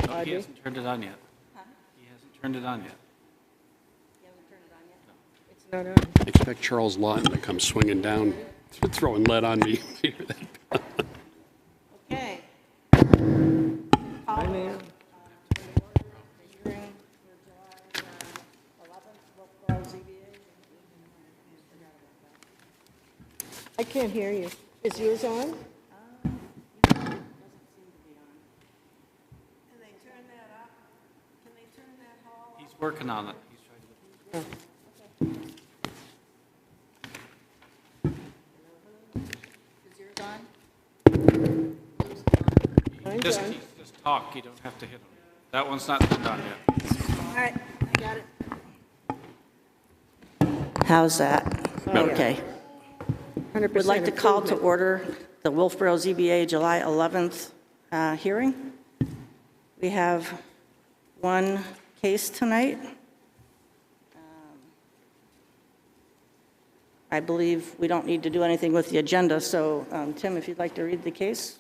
No, he hasn't turned it on yet. Huh? He hasn't turned it on yet. You haven't turned it on yet? No. It's not on. Expect Charles Lawton to come swinging down, throwing lead on me. Okay. I mean, I can't hear you. Is yours on? Can they turn that up? Can they turn that hall? He's working on it. He's trying to. Is yours on? Mine's on. Just talk, you don't have to hit him. That one's not turned on yet. All right, I got it. How's that? Okay. 100% Would like to call to improvement. order the Wolfeboro ZBA July 11th hearing. We have one case tonight. I believe we don't need to do anything with the agenda, so Tim, if you'd like to read the case.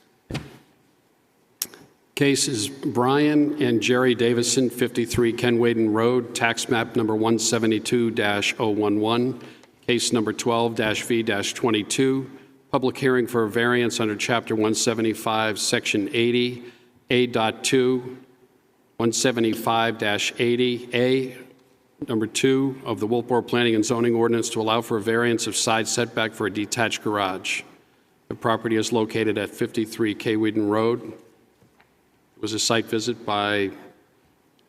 Case is Brian and Jerry Davison, 53 Ken Waden Road, tax map number 172-011, case number 12-V-22, public hearing for a variance under Chapter 175, Section 80, A.2, 175-80A, number 2 of the Wolfeboro Planning and Zoning Ordinance to allow for a variance of side setback for a detached garage. The property is located at 53 K. Whedon Road. It was a site visit by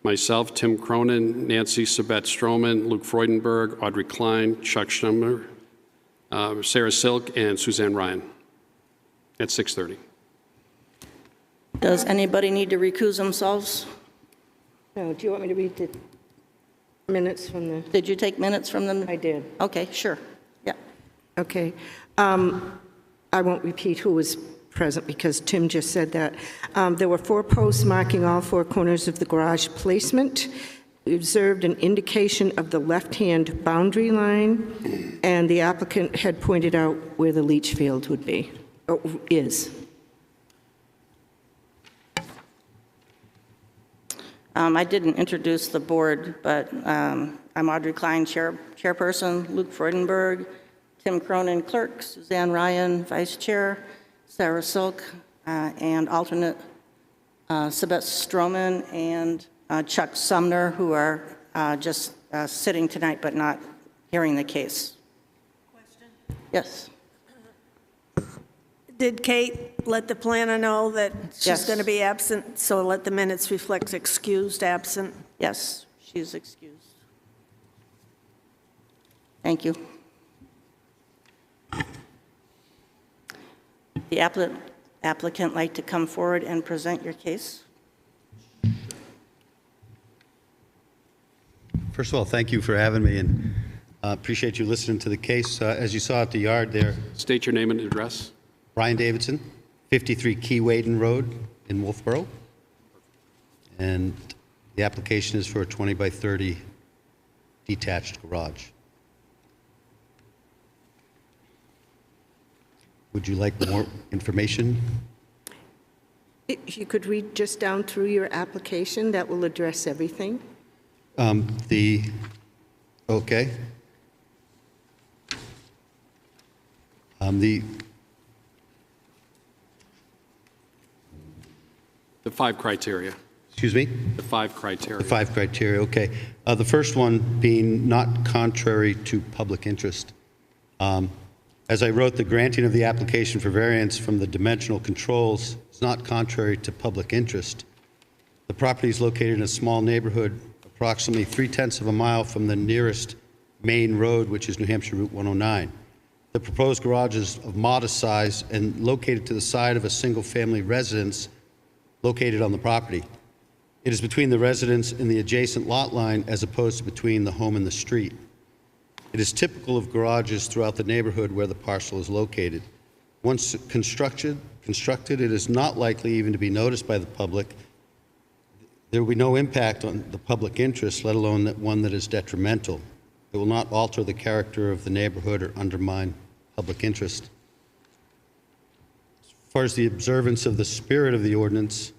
myself, Tim Cronin, Nancy Sabet-Stroman, Luke Freudenberg, Audrey Klein, Chuck Schummer, Sarah Silk, and Suzanne Ryan at 6:30. Does anybody need to recuse themselves? No, do you want me to read the minutes from the, Did you take minutes from them? I did. Okay, sure. Yeah. Okay. I won't repeat who was present because Tim just said that. There were 4 posts marking all 4 corners of the garage placement. We observed an indication of the left-hand boundary line, and the applicant had pointed out where the leach field would be, or is. I didn't introduce the board, but I'm Audrey Klein, chairperson, Luke Freudenberg, Tim Cronin, clerk, Suzanne Ryan, vice chair, Sarah Silk, and alternate Sabet Stroman and Chuck Sumner, who are just sitting tonight but not hearing the case. Question. Yes. Did Kate let the planner know that she's Yes. going to be absent, so let the minutes reflect excused absent? Yes, she's excused. Thank you. The applicant like to come forward and present your case? First of all, thank you for having me, and appreciate you listening to the case. As you saw at the yard there, State your name and address. Brian Davidson, 53 Key Whedon Road in Wolfeboro. And the application is for a 20 by 30 detached garage. Would you like more information? If you could read just down through your application, that will address everything. Okay. The 5 criteria. Excuse me? The 5 criteria. The 5 criteria, okay. The first one being not contrary to public interest. As I wrote, the granting of the application for variance from the dimensional controls is not contrary to public interest. The property is located in a small neighborhood, approximately 3/10 of a mile from the nearest main road, which is New Hampshire Route 109. The proposed garage is of modest size and located to the side of a single-family residence located on the property. It is between the residence and the adjacent lot line as opposed to between the home and the street. It is typical of garages throughout the neighborhood where the parcel is located. Once constructed, it is not likely even to be noticed by the public. There will be no impact on the public interest, let alone one that is detrimental. It will not alter the character of the neighborhood or undermine public interest. As far as the observance of the spirit of the ordinance,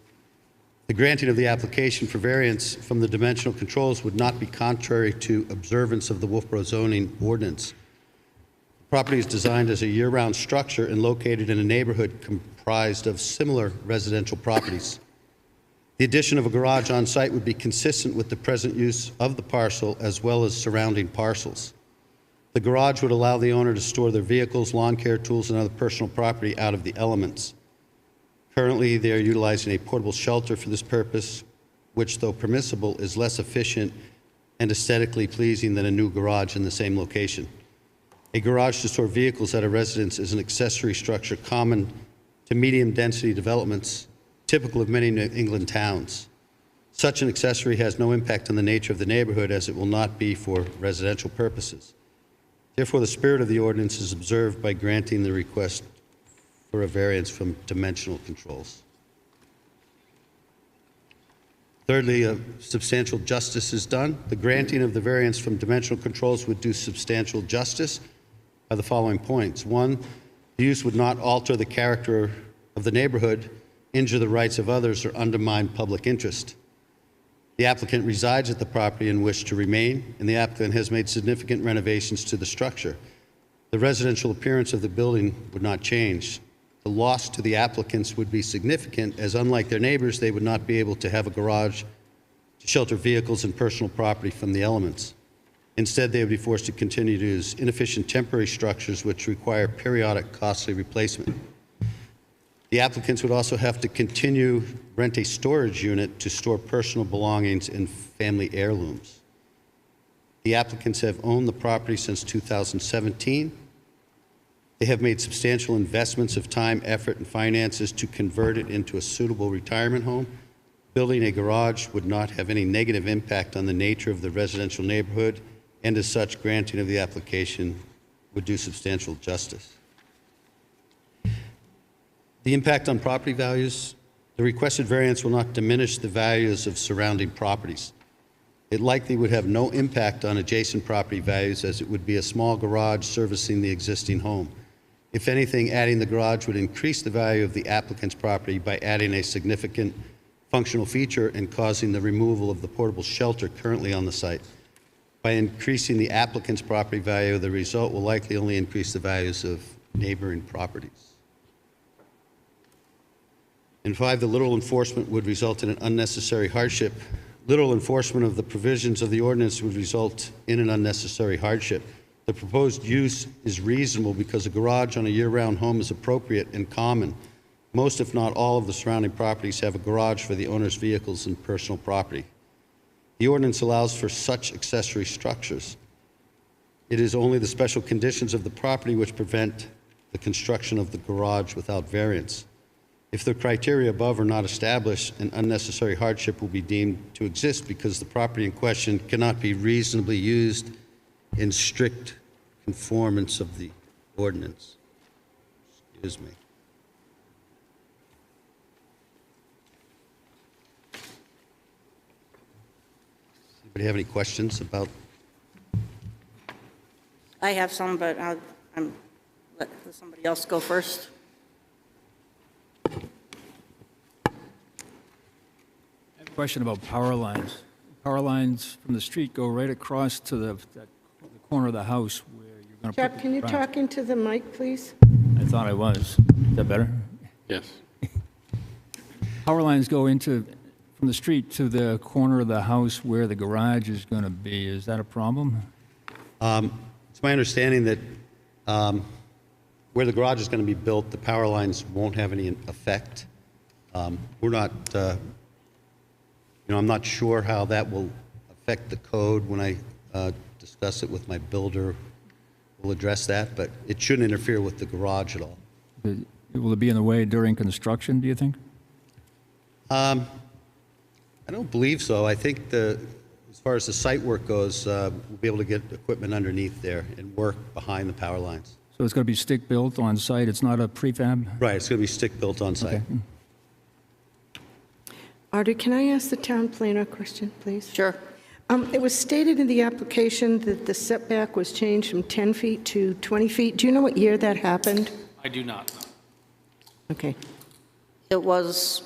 The granting of the application for variance from the dimensional controls would not be contrary to observance of the Wolfeboro zoning ordinance. The property is designed as a year-round structure and located in a neighborhood comprised of similar residential properties. The addition of a garage on site would be consistent with the present use of the parcel as well as surrounding parcels. The garage would allow the owner to store their vehicles, lawn care tools, and other personal property out of the elements. Currently, they are utilizing a portable shelter for this purpose, which, though permissible, is less efficient and aesthetically pleasing than a new garage in the same location. A garage to store vehicles at a residence is an accessory structure common to medium-density developments, typical of many New England towns. Such an accessory has no impact on the nature of the neighborhood, as it will not be for residential purposes. Therefore, the spirit of the ordinance is observed by granting the request for a variance from dimensional controls. Thirdly, substantial justice is done. The granting of the variance from dimensional controls would do substantial justice by the following points. One, the use would not alter the character of the neighborhood, injure the rights of others, or undermine public interest. The applicant resides at the property and wishes to remain, and the applicant has made significant renovations to the structure. The residential appearance of the building would not change. The loss to the applicants would be significant, as unlike their neighbors, they would not be able to have a garage to shelter vehicles and personal property from the elements. Instead, they would be forced to continue to use inefficient temporary structures which require periodic costly replacement. The applicants would also have to continue rent a storage unit to store personal belongings and family heirlooms. The applicants have owned the property since 2017. They have made substantial investments of time, effort, and finances to convert it into a suitable retirement home. Building a garage would not have any negative impact on the nature of the residential neighborhood, and as such, granting of the application would do substantial justice. The impact on property values. The requested variance will not diminish the values of surrounding properties. It likely would have no impact on adjacent property values, as it would be a small garage servicing the existing home. If anything, adding the garage would increase the value of the applicant's property by adding a significant functional feature and causing the removal of the portable shelter currently on the site. By increasing the applicant's property value, the result will likely only increase the values of neighboring properties. And 5, the literal enforcement would result in an unnecessary hardship. Literal enforcement of the provisions of the ordinance would result in an unnecessary hardship. The proposed use is reasonable because a garage on a year-round home is appropriate and common. Most, if not all, of the surrounding properties have a garage for the owner's vehicles and personal property. The ordinance allows for such accessory structures. It is only the special conditions of the property which prevent the construction of the garage without variance. If the criteria above are not established, an unnecessary hardship will be deemed to exist because the property in question cannot be reasonably used in strict conformance of the ordinance. Excuse me. Anybody have any questions about? I have some, but I'm let somebody else go first. Question about power lines. Power lines from the street go right across to the corner of the house where you're going to put Chuck, the can you garage. talk into the mic, please? I thought I was. Is that better? Yes. Power lines go from the street to the corner of the house where the garage is going to be. Is that a problem? It's my understanding that where the garage is going to be built, the power lines won't have any effect. We're not, I'm not sure how that will affect the code. When I discuss it with my builder, we'll address that, but it shouldn't interfere with the garage at all. Will it be in the way during construction, do you think? I don't believe so. I think as far as the site work goes, we'll be able to get equipment underneath there and work behind the power lines. So it's going to be stick-built on site? It's not a prefab? Right, it's going to be stick-built on site. Okay. Audrey, can I ask the town planner a question, please? Sure. It was stated in the application that the setback was changed from 10 feet to 20 feet. Do you know what year that happened? I do not know. Okay. It was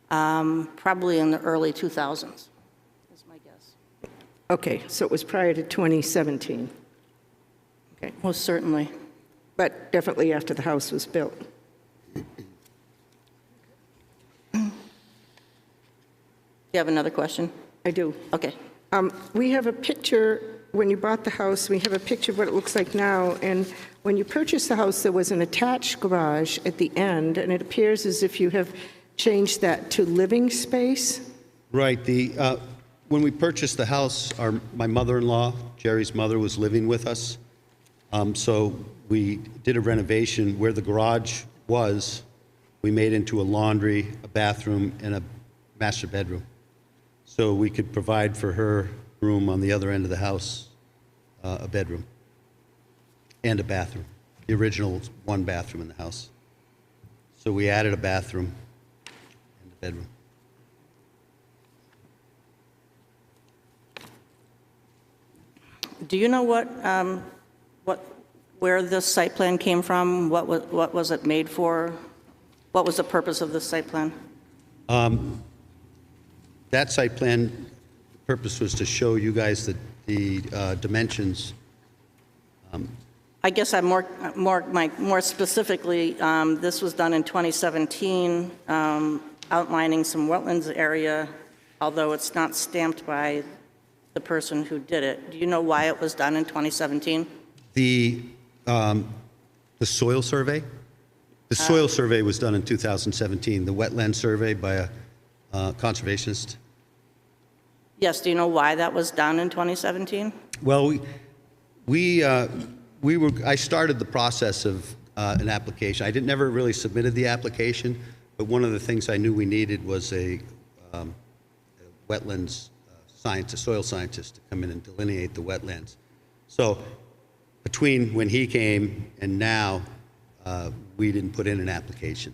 probably in the early 2000s, is my guess. Okay, so it was prior to 2017, Most certainly. but definitely after the house was built. You have another question? I do. Okay. We have a picture, when you bought the house, we have a picture of what it looks like now, and when you purchased the house, there was an attached garage at the end, and it appears as if you have changed that to living space. Right, when we purchased the house, my mother-in-law, Jerry's mother, was living with us. So we did a renovation where the garage was. We made into a laundry, a bathroom, and a master bedroom. So we could provide for her room on the other end of the house, a bedroom and a bathroom. The original was one bathroom in the house. So we added a bathroom and a bedroom. Do you know where this site plan came from? What was it made for? What was the purpose of this site plan? That site plan, the purpose was to show you guys the dimensions. I guess I'm more specifically, this was done in 2017, outlining some wetlands area, although it's not stamped by the person who did it. Do you know why it was done in 2017? The soil survey? The soil survey was done in 2017, the wetland survey by a conservationist. Yes, do you know why that was done in 2017? Well, I started the process of an application. I never really submitted the application, but one of the things I knew we needed was a wetlands scientist, soil scientist, to come in and delineate the wetlands. So between when he came and now, we didn't put in an application.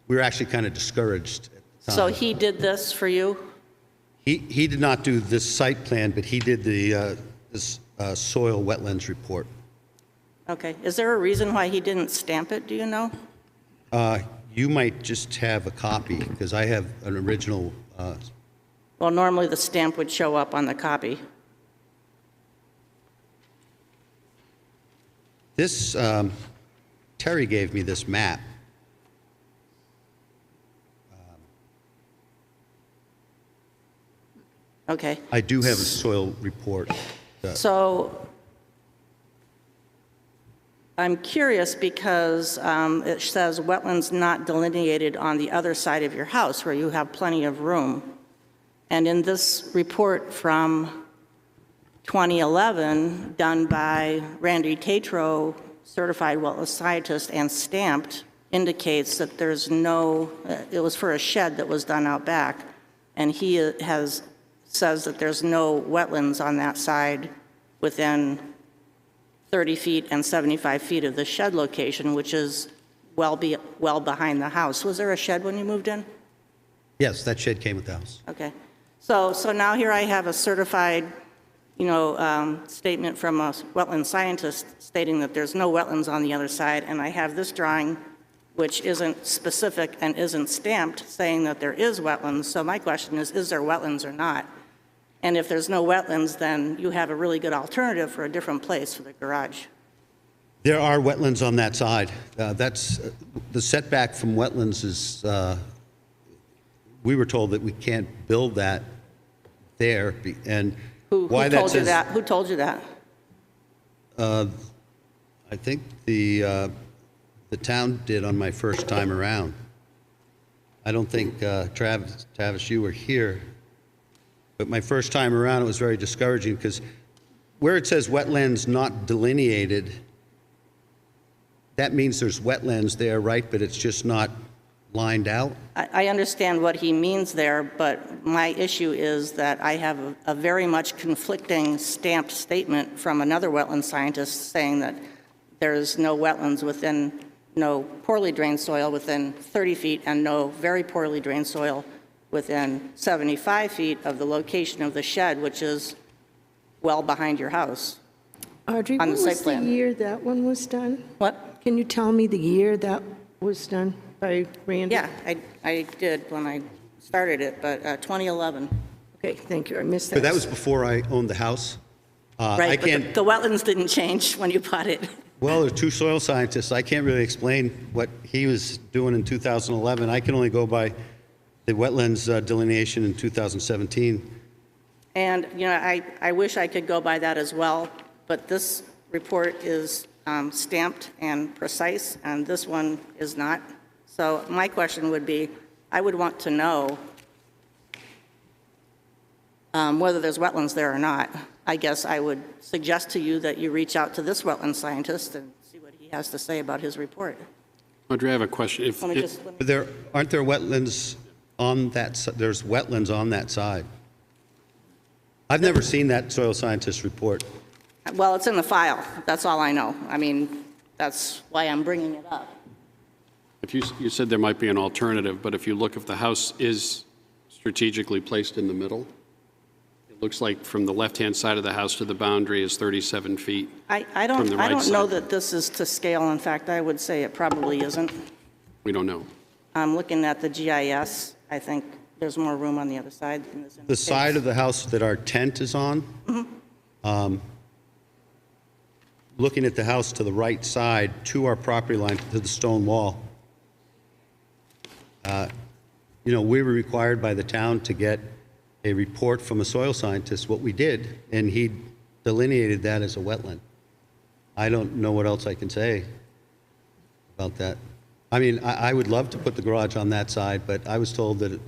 We were actually kind of discouraged at the time. So he did this for you? He did not do this site plan, but he did this soil wetlands report. Okay. Is there a reason why he didn't stamp it, do you know? You might just have a copy, because I have an original. Well, normally the stamp would show up on the copy. This, Terry gave me this map. Okay. I do have a soil report. So I'm curious because it says wetlands not delineated on the other side of your house where you have plenty of room. And in this report from 2011, done by Randy Tatro, certified wetland scientist and stamped, indicates that there's no, it was for a shed that was done out back, and he says that there's no wetlands on that side within 30 feet and 75 feet of the shed location, which is well behind the house. Was there a shed when you moved in? Yes, that shed came with the house. Okay. So now here I have a certified, statement from a wetland scientist stating that there's no wetlands on the other side, and I have this drawing, which isn't specific and isn't stamped, saying that there is wetlands. So my question is there wetlands or not? And if there's no wetlands, then you have a really good alternative for a different place for the garage. There are wetlands on that side. That's the setback from wetlands is. We were told that we can't build that there, and Who why told that you that? Who told you that? I think the town did on my first time around. I don't think Travis, you were here, but my first time around, it was very discouraging because where it says wetlands not delineated, that means there's wetlands there, right? But it's just not lined out. I understand what he means there, but my issue is that I have a very much conflicting stamped statement from another wetland scientist saying that there's no wetlands within, no poorly drained soil within 30 feet and no very poorly drained soil within 75 feet of the location of the shed, which is well behind your house. Audrey, On what the site was the plan. year that one was done? What? Can you tell me the year that was done by Randy? Yeah, I did when I started it, but 2011. Okay, thank you, I missed that. But that was before I owned the house. I Right, but can't, the wetlands didn't change when you bought it. well, there are two soil scientists. I can't really explain what he was doing in 2011. I can only go by the wetlands delineation in 2017. And, you know, I wish I could go by that as well, but this report is stamped and precise, and this one is not. So my question would be, I would want to know whether there's wetlands there or not. I guess I would suggest to you that you reach out to this wetland scientist and see what he has to say about his report. Audrey, I have a question. If, Let me just, But aren't there wetlands on that, there's wetlands on that side? I've never seen that soil scientist report. well, it's in the file. That's all I know. I mean, that's why I'm bringing it up. if you said there might be an alternative, but if you look, if the house is strategically placed in the middle, it looks like from the left-hand side of the house to the boundary is 37 feet. I From the don't right know side. that this is to scale. In fact, I would say it probably isn't. We don't know. I'm looking at the GIS. I think there's more room on the other side than this. The side of the house that our tent is on, looking at the house to the right side, to our property line, to the stone wall, you know, we were required by the town to get a report from a soil scientist, what we did, and he delineated that as a wetland. I don't know what else I can say about that. I mean, I would love to put the garage on that side, but I was told that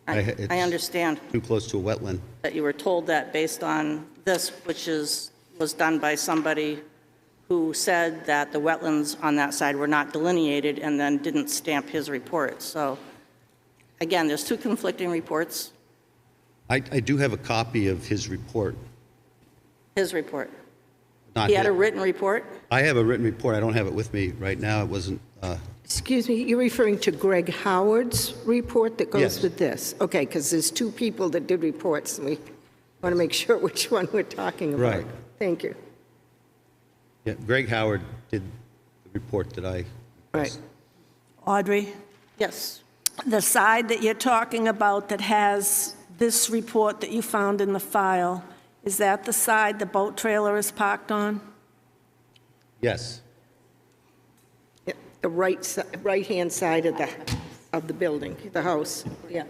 I it's understand too close to a wetland. that you were told that based on this, which was done by somebody who said that the wetlands on that side were not delineated and then didn't stamp his report. So, again, there's two conflicting reports. I do have a copy of his report. His report. Not He had a his- written report? I have a written report. I don't have it with me right now. It wasn't, Excuse me, you're referring to Greg Howard's report that goes Yes. with this? Okay, because there's two people that did reports, and we want to make sure which one we're talking about. Right. Thank you. yeah, Greg Howard did the report that I, Right. Audrey, Yes. the side that you're talking about that has this report that you found in the file, is that the side the boat trailer is parked on? yes. Yeah, the right-hand side of the building, the house. Yeah.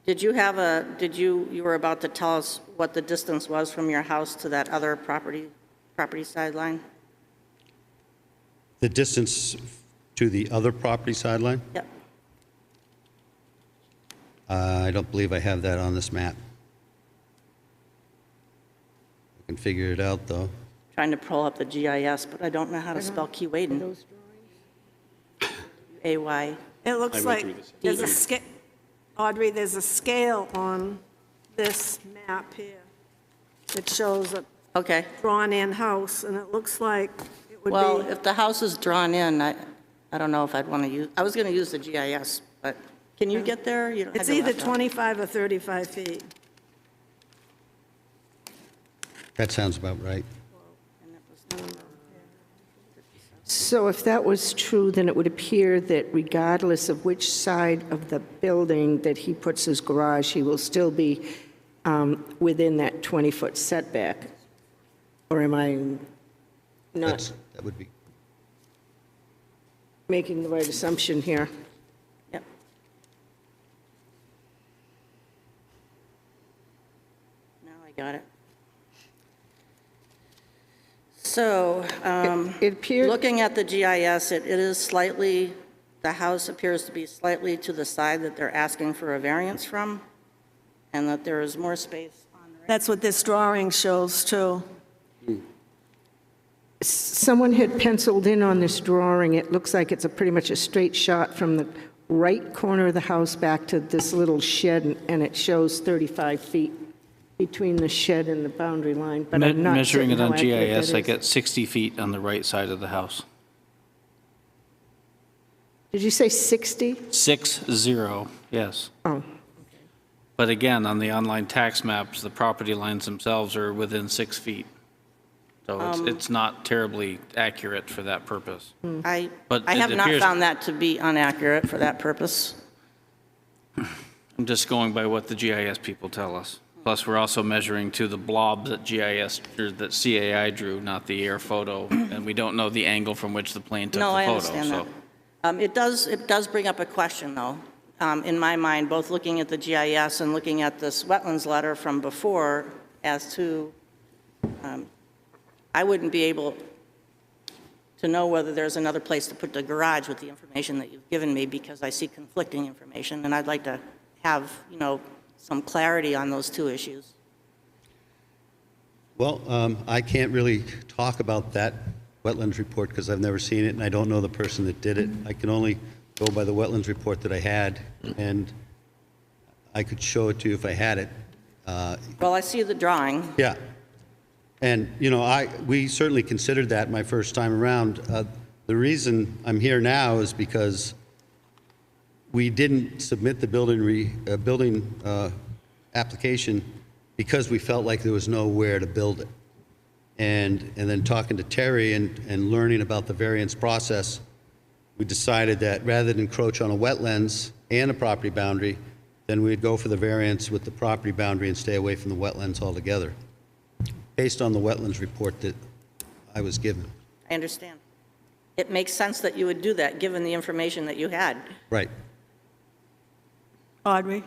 You were about to tell us what the distance was from your house to that other property sideline? The distance to the other property sideline? Yep. I don't believe I have that on this map. I can figure it out, though. Trying to pull up the GIS, but I don't know how to spell Keewaydin. A-Y. It looks I went like through this. there's a scale, Audrey, there's a scale on this map here that shows a Okay. drawn-in house, and it looks like it would Well, be, if the house is drawn in, I don't know if I'd want to use, I was going to use the GIS, but can you get there? You don't have it's your either laptop. 25 or 35 feet. That sounds about right. So if that was true, then it would appear that regardless of which side of the building that he puts his garage, he will still be within that 20-foot setback. Or am I not That would be, making the right assumption here? Yep. Now I got it. So, It appears, looking at the GIS, it is slightly, the house appears to be slightly to the side that they're asking for a variance from, and that there is more space on the right. That's what this drawing shows, too. someone had penciled in on this drawing, it looks like it's pretty much a straight shot from the right corner of the house back to this little shed, and it shows 35 feet between the shed and the boundary line, but I'm not Measuring certain it on how accurate GIS, that I is. get 60 feet on the right side of the house. Did you say 60? 6-0, yes. Oh, But again, on the online tax maps, the property lines themselves are within 6 feet. So it's not terribly accurate for that purpose. I But I it have not appears- found that to be inaccurate for that purpose. I'm just going by what the GIS people tell us. Plus, we're also measuring to the blob that GIS, or that CAI drew, not the air photo, and we don't know the angle from which the plane took the No, photo. I understand that. It does bring up a question, though, in my mind, both looking at the GIS and looking at this wetlands letter from before, as to, I wouldn't be able to know whether there's another place to put the garage with the information that you've given me, because I see conflicting information, and I'd like to have, some clarity on those two issues. Well, I can't really talk about that wetlands report because I've never seen it and I don't know the person that did it. I can only go by the wetlands report that I had, and I could show it to you if I had it. Well, I see the drawing. Yeah. And, we certainly considered that my first time around. The reason I'm here now is because we didn't submit the building application because we felt like there was nowhere to build it. And then talking to Terry and learning about the variance process, we decided that rather than encroach on a wetlands and a property boundary, then we'd go for the variance with the property boundary and stay away from the wetlands altogether, based on the wetlands report that I was given. I understand. It makes sense that you would do that, given the information that you had. Right. Audrey,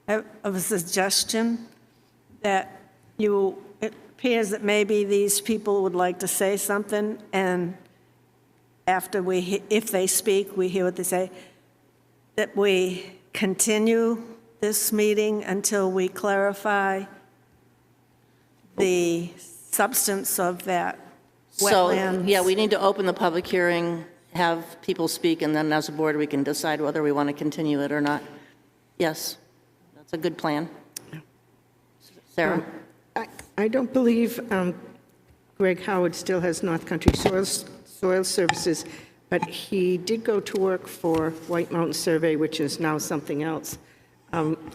I have a suggestion that it appears that maybe these people would like to say something, and after if they speak, we hear what they say, that we continue this meeting until we clarify the substance of that wetlands. So, yeah, we need to open the public hearing, have people speak, and then as a board, we can decide whether we want to continue it or not. Yes, that's a good plan. Sarah? I don't believe Greg Howard still has North Country Soil Services, but he did go to work for White Mountain Survey, which is now something else.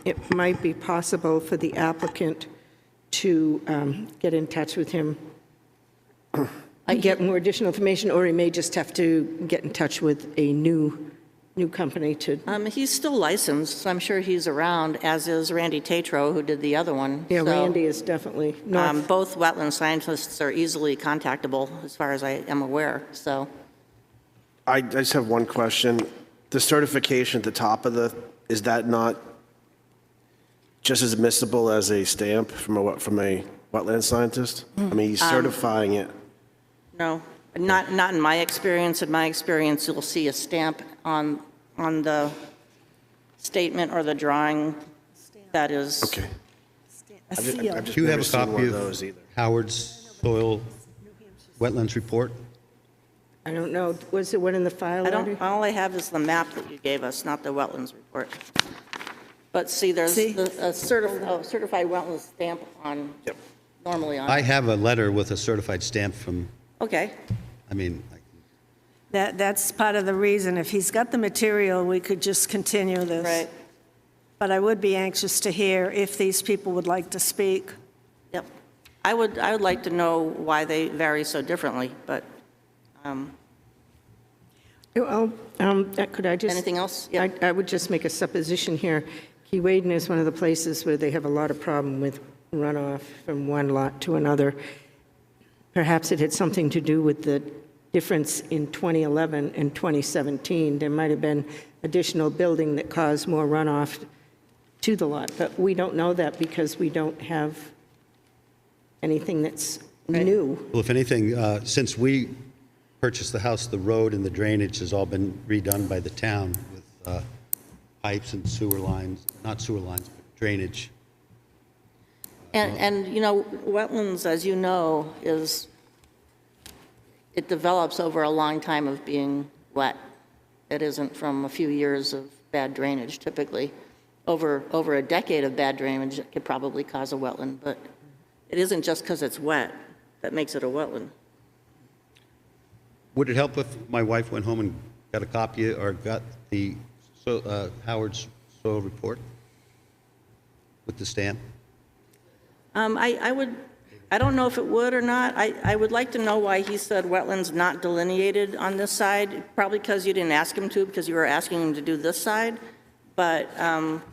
It might be possible for the applicant to get in touch with him, get more additional information, or he may just have to get in touch with a new company to... He's still licensed, so I'm sure he's around, as is Randy Tatro, who did the other one. Yeah, So, Randy is definitely north. both wetland scientists are easily contactable, as far as I am aware, so. I just have one question. The certification at the top of is that not just as admissible as a stamp from a wetland scientist? I mean, he's certifying it. No, not in my experience. In my experience, you'll see a stamp on the statement or the drawing that is. Okay. A I've seal. just Do you have never a seen one copy of those of either. Howard's soil wetlands report? I don't know, was it one in the file, Audrey? All I have is the map that you gave us, not the wetlands report. But see, there's See? a certified wetlands stamp on, Yep. normally on. I have a letter with a certified stamp from, Okay, That's part of the reason. If he's got the material, we could just continue this. right, But I would be anxious to hear if these people would like to speak. yep. I would like to know why they vary so differently, but Well, could I just... anything else? Yeah. I would just make a supposition here. Key Waden is one of the places where they have a lot of problem with runoff from one lot to another. Perhaps it had something to do with the difference in 2011 and 2017. There might have been additional building that caused more runoff to the lot, but we don't know that because we don't have anything that's new. well, if anything, since we purchased the house, the road and the drainage has all been redone by the town with pipes and sewer lines, not sewer lines, but drainage. And wetlands, as you know, it develops over a long time of being wet. It isn't from a few years of bad drainage, typically. Over a decade of bad drainage could probably cause a wetland, but it isn't just because it's wet that makes it a wetland. Would it help if my wife went home and got a copy or got the Howard's soil report with the stamp? I would, I don't know if it would or not. I would like to know why he said wetlands not delineated on this side. Probably because you didn't ask him to, because you were asking him to do this side. But I'm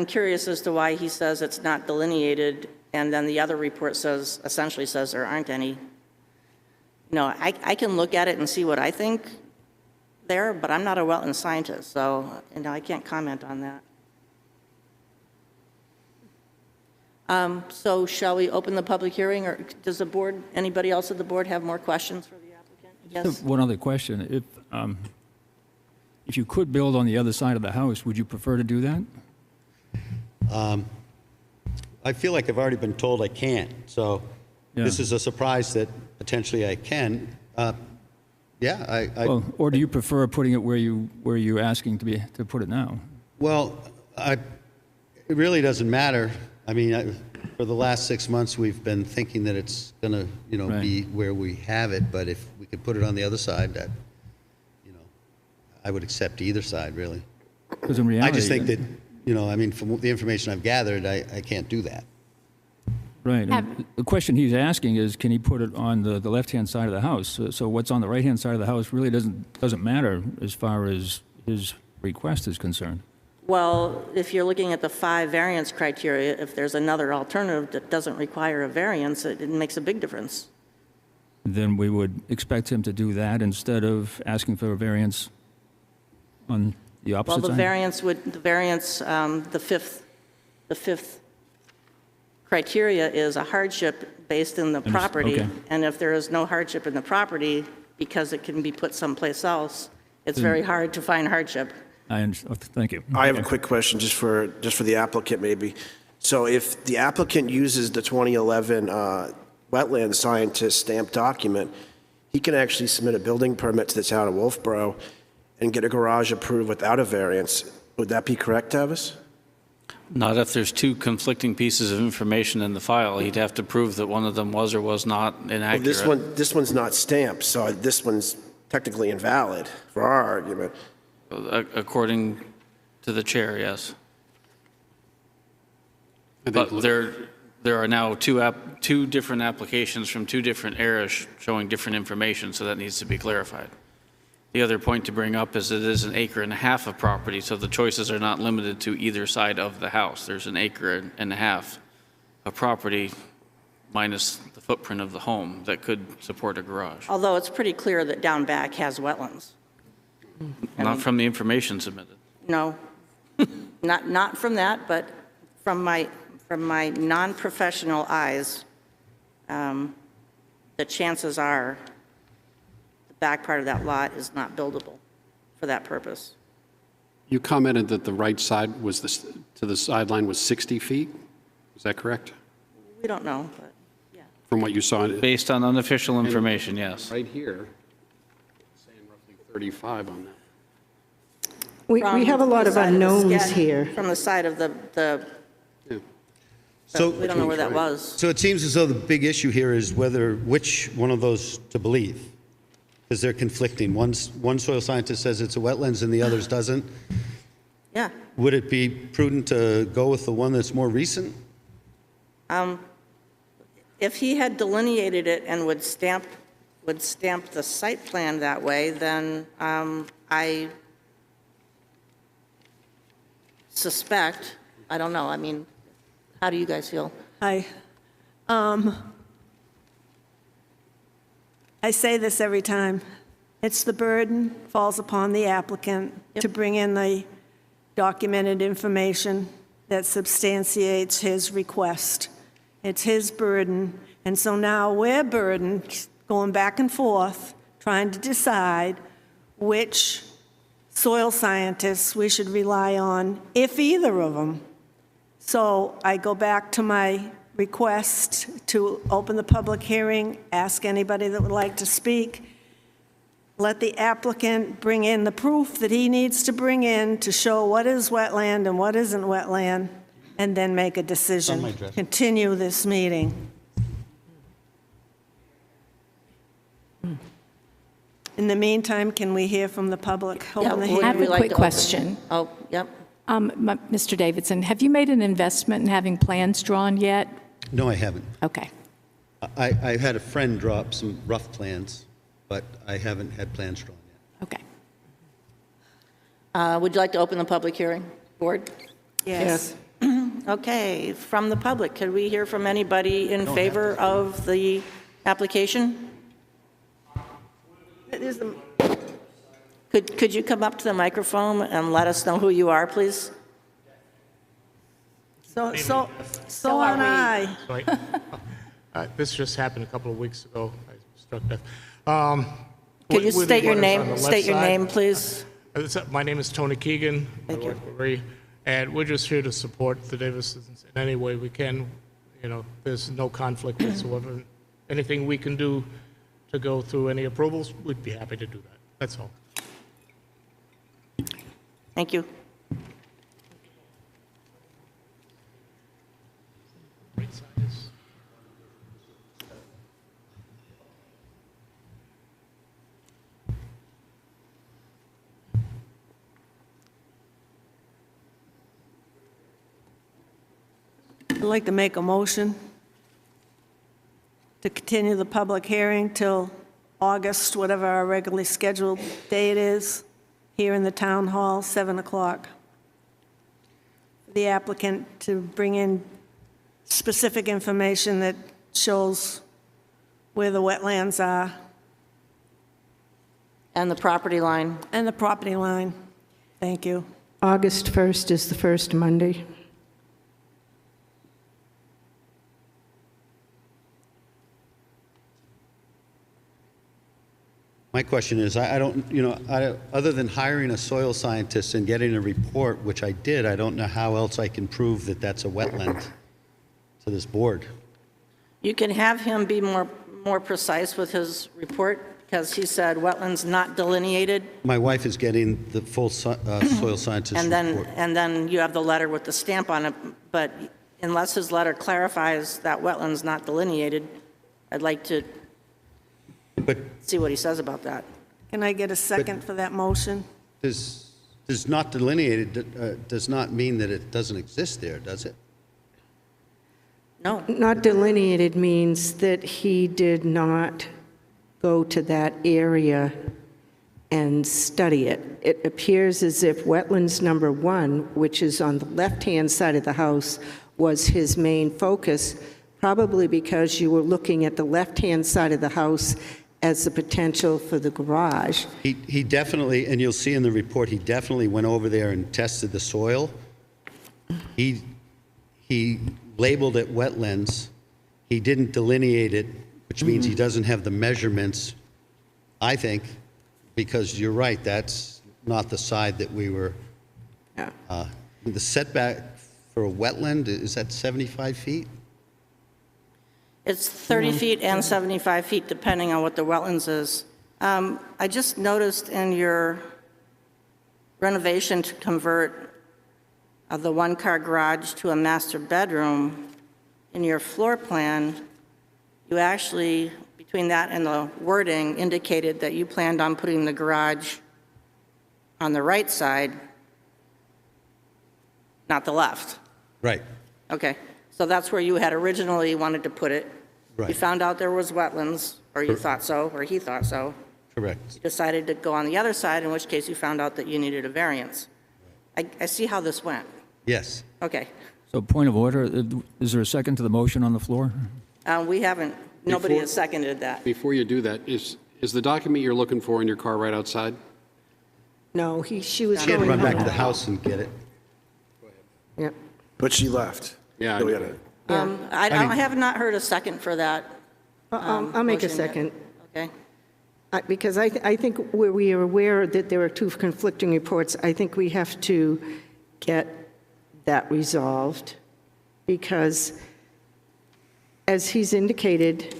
curious as to why he says it's not delineated, and then the other report says, essentially says there aren't any. No, I can look at it and see what I think there, but I'm not a wetland scientist, so I can't comment on that. So shall we open the public hearing, or does the board, anybody else at the board have more questions for the applicant? Yes? One other question. If you could build on the other side of the house, would you prefer to do that? I feel like I've already been told I can't, so Yeah. this is a surprise that potentially I can. Yeah, Well, or do you prefer putting it where you're asking to put it now? well, it really doesn't matter. I mean, for the last 6 months, we've been thinking that it's going to, Right. be where we have it, but if we could put it on the other side, that, I would accept either side, really. Because in I reality... just think that, I mean, from the information I've gathered, I can't do that. Right. And the question he's asking is, can he put it on the left-hand side of the house? So what's on the right-hand side of the house really doesn't matter as far as his request is concerned. Well, if you're looking at the 5 variance criteria, if there's another alternative that doesn't require a variance, it makes a big difference. Then we would expect him to do that instead of asking for a variance on the Well, opposite the side? the fifth criteria is a hardship based in the property. okay. And if there is no hardship in the property, because it can be put someplace else, it's very hard to find hardship. Thank you. I have a quick question just for the applicant maybe. So if the applicant uses the 2011 wetland scientist stamped document, he can actually submit a building permit to the town of Wolfeboro and get a garage approved without a variance. Would that be correct, Tavis? Not if there's 2 conflicting pieces of information in the file. He'd have to prove that one of them was or was not inaccurate. Well, this one's not stamped, so this one's technically invalid for our argument. According to the chair, yes. I think- But there are now two different applications from 2 different eras showing different information, so that needs to be clarified. The other point to bring up is it is 1.5 acres of property, so the choices are not limited to either side of the house. There's 1.5 acres of property minus the footprint of the home that could support a garage. Although it's pretty clear that down back has wetlands. Not from the information submitted. No, not from that, but from my non-professional eyes, the chances are the back part of that lot is not buildable for that purpose. You commented that the right side to the sideline was 60 feet? Is that correct? We don't know, but yeah. From what you saw? Based on unofficial information, yes. Right here, saying roughly 35 on that. We have a lot of From the side the unknowns sketch- here. From the side of the So, we don't know where that was. so it seems as though the big issue here is which one of those to believe, because they're conflicting. One soil scientist says it's a wetlands and the others doesn't. Yeah. Would it be prudent to go with the one that's more recent? If he had delineated it and would stamp the site plan that way, then I suspect, I don't know, I mean, how do you guys feel? I say this every time. It's the burden falls upon the applicant to bring in the documented information that substantiates his request. It's his burden, and so now we're burdened, going back and forth, trying to decide which soil scientists we should rely on, if either of them. So I go back to my request to open the public hearing, ask anybody that would like to speak, let the applicant bring in the proof that he needs to bring in to show what is wetland and what isn't wetland, and then make a decision. my dresser. Continue this meeting. In the meantime, can we hear from the public? Open the would hearing. I have we a like quick to open? question. Oh, yep. Mr. Davidson, have you made an investment in having plans drawn yet? No, I haven't. Okay. I had a friend draw up some rough plans, but I haven't had plans drawn yet. Okay. Would you like to open the public hearing, board? Yes. Okay, from the public, could we hear from anybody in favor of the application? Could you come up to the microphone and let us know who you are, please? So am I. Right. This just happened a couple of weeks ago. I was struck dead. Could you with state your the butters on the name? left State your side. name, please. My name is Tony Keegan. Thank My you. wife Marie, and we're just here to support the Davisons in any way we can. You know, there's no conflict whatsoever. Anything we can do to go through any approvals, we'd be happy to do that. That's all. Thank you. Right side is- I'd like to make a motion to continue the public hearing till August, whatever our regularly scheduled date is, here in the town hall, 7 o'clock. The applicant to bring in specific information that shows where the wetlands are And the property line. and the property line. Thank you. August 1st is the first Monday. My question is, I don't, other than hiring a soil scientist and getting a report, which I did, I don't know how else I can prove that that's a wetland to this board. You can have him be more precise with his report, because he said wetlands not delineated, My wife is getting the full soil scientist and report. then you have the letter with the stamp on it, but unless his letter clarifies that wetlands not delineated, I'd like to But see what he says about that. Can I get a second for that motion? does not delineated does not mean that it doesn't exist there, does it? No, Not delineated means that he did not go to that area and study it. It appears as if wetlands number 1, which is on the left-hand side of the house, was his main focus, probably because you were looking at the left-hand side of the house as the potential for the garage. He definitely, and you'll see in the report, he definitely went over there and tested the soil. He labeled it wetlands. He didn't delineate it, which means he doesn't have the measurements, I think, because you're right, that's not the side that we were. Yeah. The setback for a wetland, is that 75 feet? it's 30 feet and 75 feet, depending on what the wetlands is. I just noticed in your renovation to convert the one-car garage to a master bedroom, in your floor plan, you actually, between that and the wording, indicated that you planned on putting the garage on the right side, not the left. Right, Okay, so that's where you had originally wanted to put it. You right, found out there was wetlands, or you thought so, or he thought so. correct. You decided to go on the other side, in which case you found out that you needed a variance. I see how this went. Yes. Okay. So point of order, is there a second to the motion on the floor? We haven't, nobody Before- has seconded that. Before you do that, is the document you're looking for in your car right outside? No, she was She had to going run back to home. the house and get it. Yep. But she left. Yeah, So we I- gotta- I have not heard a second for that. I'll make a motion yet. second. Okay. Because I think where we are aware that there are two conflicting reports, I think we have to get that resolved, because as he's indicated,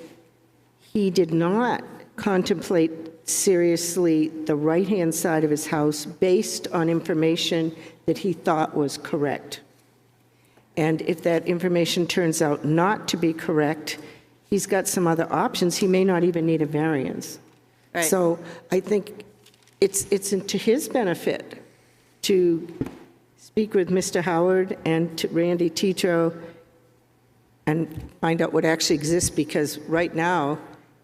he did not contemplate seriously the right-hand side of his house based on information that he thought was correct. And if that information turns out not to be correct, he's got some other options. He may not even need a variance. Right. So I think it's to his benefit to speak with Mr. Howard and Randy Tetro and find out what actually exists, because right now,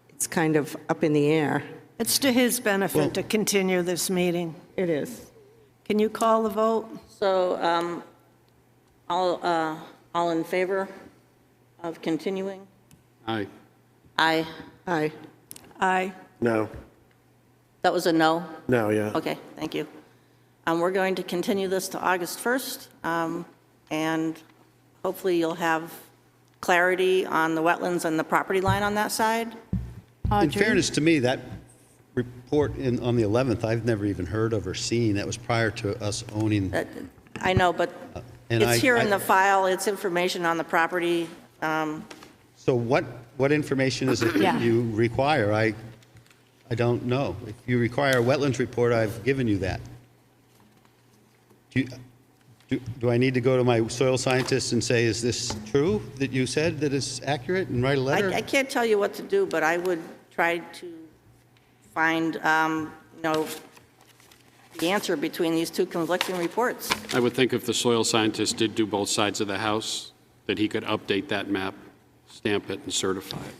it's kind of up in the air. It's to his benefit to continue this meeting. It is. Can you call the vote? So all in favor of continuing? Aye. Aye. Aye. Aye. No. That was a no? No, yeah. Okay, thank you. We're going to continue this to August 1st, and hopefully you'll have clarity on the wetlands and the property line on that side. In fairness to me, that report on the 11th, I've never even heard of or seen. That was prior to us owning. I know, but And it's here in I- the file, it's information on the property. So what information is it Yeah. that you require? I don't know. If you require a wetlands report, I've given you that. Do I need to go to my soil scientist and say, is this true that you said that it's accurate, and write a letter? I can't tell you what to do, but I would try to find, the answer between these two conflicting reports. I would think if the soil scientist did do both sides of the house, that he could update that map, stamp it, and certify it.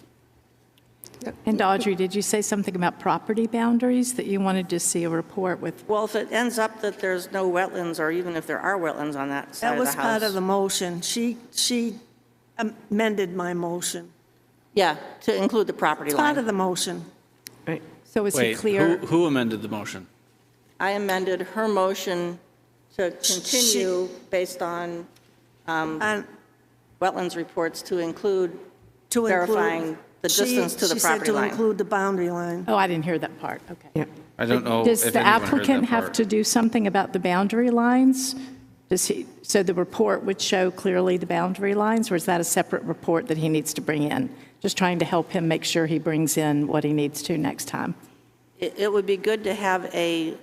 And Audrey, did you say something about property boundaries, that you wanted to see a report with? Well, if it ends up that there's no wetlands, or even if there are wetlands on that side That of the was house. part of the motion. She amended my motion. Yeah, to include the property It's part of line. the motion. Right. So is he Wait, clear? who amended the motion? I amended her motion to continue based on And wetlands reports to include to verifying include. the distance to the She said property to line. include the boundary line. Oh, I didn't hear that part, okay. Yeah. I don't know Does if the anyone heard applicant that have part. to do something about the boundary lines? Does he, so the report would show clearly the boundary lines, or is that a separate report that he needs to bring in? Just trying to help him make sure he brings in what he needs to next time. It would be good to have a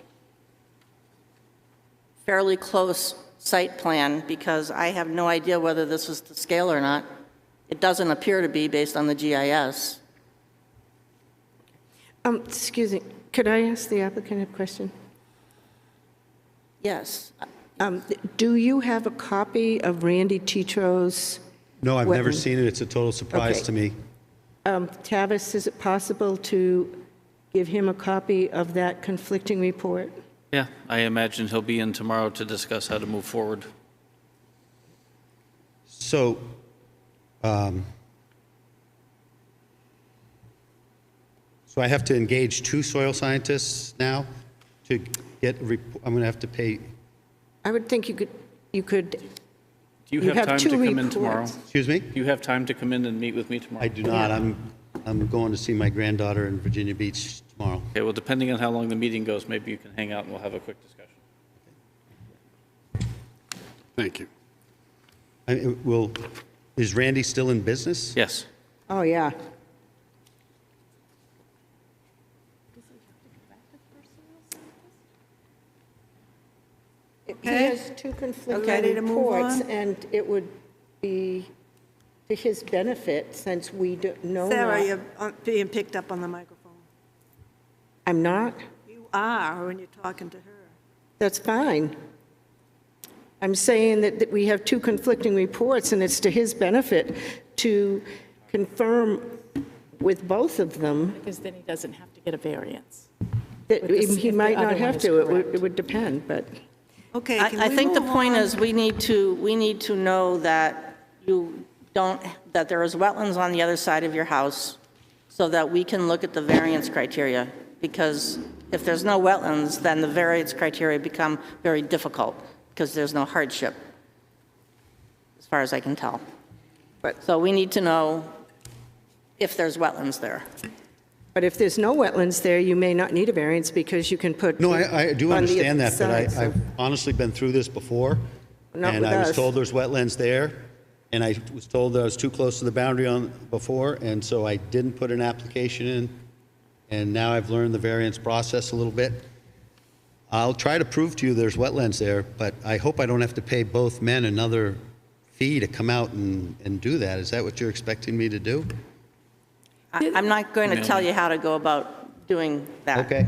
fairly close site plan, because I have no idea whether this is to scale or not. It doesn't appear to be based on the GIS. Excuse me, could I ask the applicant a question? Yes. Do you have a copy of Randy Tetro's? No, I've never wetland? seen it. It's a total surprise Okay. to me. Tavis, is it possible to give him a copy of that conflicting report? Yeah, I imagine he'll be in tomorrow to discuss how to move forward. So, so I have to engage two soil scientists now to get, I'm going to have to pay, I would think you could, Do you You have have time to two come in tomorrow? reports. excuse me? Do you have time to come in and meet with me tomorrow? I do not. I'm going to see my granddaughter in Virginia Beach tomorrow. Okay, well, depending on how long the meeting goes, maybe you can hang out and we'll have a quick discussion. Thank you. Is Randy still in business? Yes. oh, yeah. He Okay. has two Are we conflicting ready to move reports, on? and it would be to his benefit, since we don't know Sarah, that. you're being picked up on the microphone. I'm not? You are when you're talking to her. That's fine. I'm saying that we have two conflicting reports, and it's to his benefit to confirm with both of them. Because then he doesn't have to get a variance. That With this- he if the might other not one have is to, correct. it would depend, but, Okay, can I we think the move point on? is we need to know that you don't, that there is wetlands on the other side of your house, so that we can look at the variance criteria. Because if there's no wetlands, then the variance criteria become very difficult, because there's no hardship, as far as I can tell. So we need to know if there's wetlands there. but if there's no wetlands there, you may not need a variance, because you can put. No, I do on the understand that, but side, so- I've honestly been through this before. Not And with I was us. told there's wetlands there, and I was told that I was too close to the boundary before, and so I didn't put an application in. And now I've learned the variance process a little bit. I'll try to prove to you there's wetlands there, but I hope I don't have to pay both men another fee to come out and do that. Is that what you're expecting me to do? I'm not going to tell you how to go about doing that. Okay.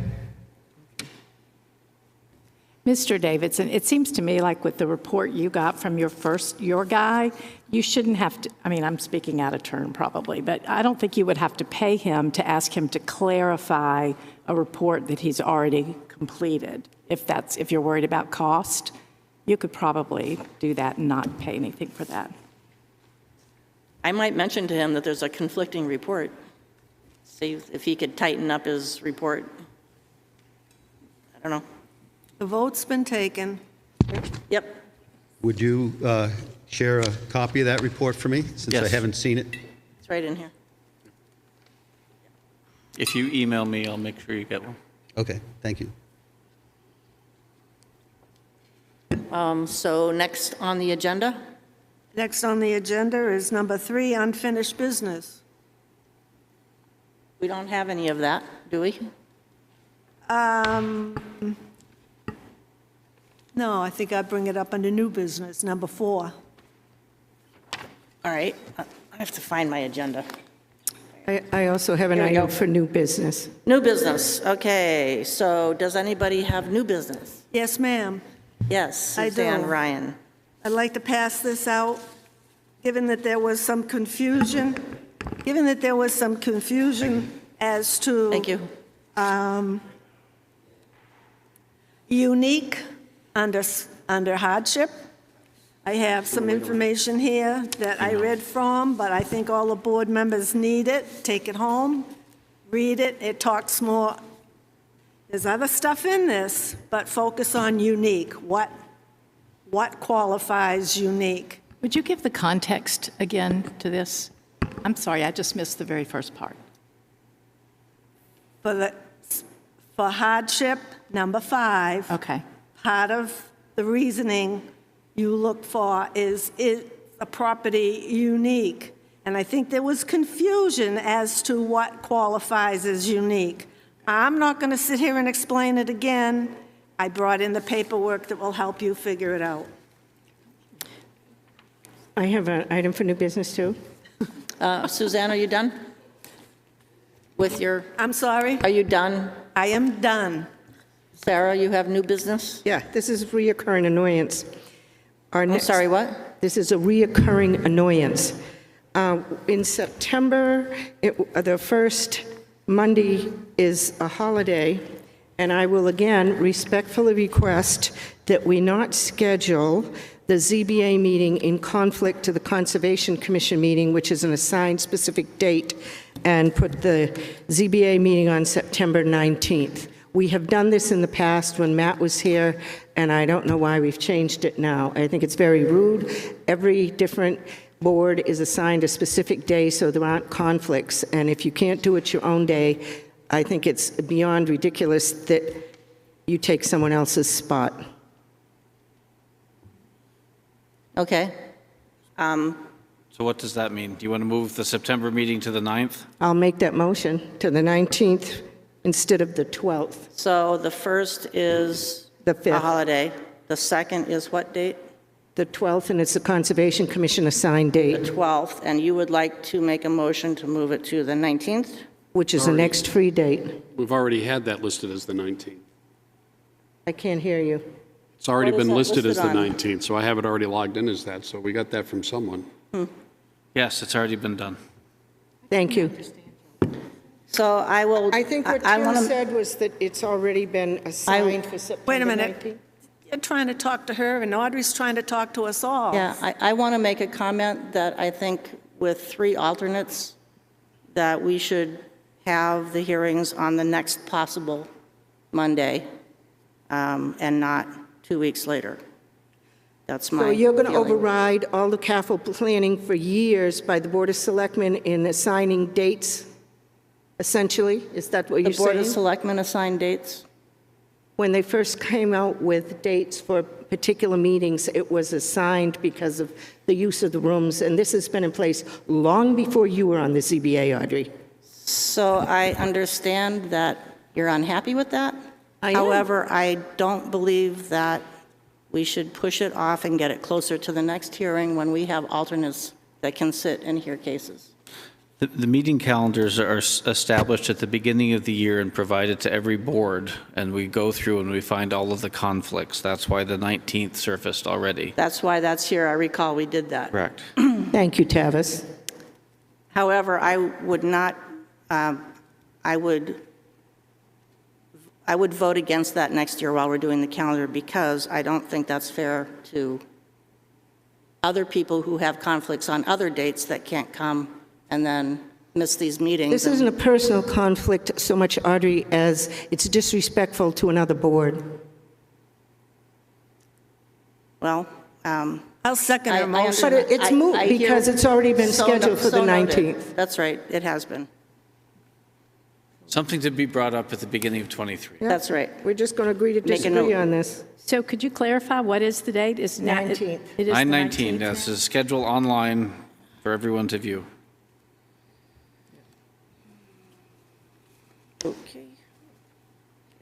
Mr. Davidson, it seems to me like with the report you got from your guy, you shouldn't have to, I mean, I'm speaking out of turn probably, but I don't think you would have to pay him to ask him to clarify a report that he's already completed. If you're worried about cost, you could probably do that and not pay anything for that. I might mention to him that there's a conflicting report. See if he could tighten up his report. I don't know. The vote's been taken. Yep. Would you share a copy of that report for me, since I Yes. haven't seen it? It's right in here. If you email me, I'll make sure you get one. Okay, thank you. So next on the agenda, Next on the agenda is number 3, unfinished business. we don't have any of that, do we? No, I think I'd bring it up under new business, number 4. All right, I have to find my agenda. I also have an Here we go. item for new business. New business, okay, so does anybody have new business? Yes, ma'am. Yes, I do. Suzanne Ryan. I'd like to pass this out, given that there was some confusion, as to Thank you. unique under hardship. I have some information here that I read from, but I think all the board members need it. Take it home, read it. It talks more. There's other stuff in this, but focus on unique. What qualifies unique? Would you give the context again to this? I'm sorry, I just missed the very first part. For hardship, number 5. Okay. Part of the reasoning you look for is a property unique? And I think there was confusion as to what qualifies as unique. I'm not going to sit here and explain it again. I brought in the paperwork that will help you figure it out. I have an item for new business, too. Suzanne, are you done? With your, I'm sorry? are you done? I am done. Sarah, you have new business? Yeah, this is reoccurring annoyance. I'm sorry, what? This is a reoccurring annoyance. In September, the first Monday is a holiday, and I will again respectfully request that we not schedule the ZBA meeting in conflict to the Conservation Commission meeting, which is an assigned specific date, and put the ZBA meeting on September 19th. We have done this in the past when Matt was here, and I don't know why we've changed it now. I think it's very rude. Every different board is assigned a specific day so there aren't conflicts, and if you can't do it your own day, I think it's beyond ridiculous that you take someone else's spot. Okay. So what does that mean? Do you want to move the September meeting to the 9th? I'll make that motion to the 19th instead of the 12th. So the first is The a 5th. holiday. The second is what date? The 12th, and it's the Conservation Commission assigned The date, 12th, and you would like to make a motion to move it to the 19th? which is the next free date. We've already had that listed as the 19th. I can't hear you. It's already What is been that listed as the listed on? 19th, so I have it already logged in as that, so we got that from someone. Yes, it's already been done. Thank you. So I will. I think what I Tim wanna- said was that it's already been assigned for September 19th. Wait a minute. You're trying to talk to her, and Audrey's trying to talk to us all. Yeah, I want to make a comment that I think with 3 alternates, that we should have the hearings on the next possible Monday, and not 2 weeks later. That's my So you're going to feeling. override all the capital planning for years by the Board of Selectmen in assigning dates, essentially? Is that what The you're Board of saying? Selectmen assign dates? When they first came out with dates for particular meetings, it was assigned because of the use of the rooms, and this has been in place long before you were on the ZBA, Audrey. So I understand that you're unhappy with that. I am. However, I don't believe that we should push it off and get it closer to the next hearing when we have alternates that can sit and hear cases. The meeting calendars are established at the beginning of the year and provided to every board, and we go through and we find all of the conflicts. That's why the 19th surfaced already. That's why that's here. I recall we did that. Correct. Thank you, Tavis. However, I would not, I would vote against that next year while we're doing the calendar because I don't think that's fair to other people who have conflicts on other dates that can't come and then miss these meetings. This isn't a personal conflict so much, Audrey, as it's disrespectful to another board. Well, I'll second I her motion. But it's moot I hear- because it's already been so scheduled for the so noted. 19th. That's right, it has been. Something to be brought up at the beginning of '23. That's right. We're just going to agree to Make a disagree note. on this. So could you clarify, what is the date? Is 19th. It is the 9/19, 19th yes, now? is scheduled online for everyone to view. Okay.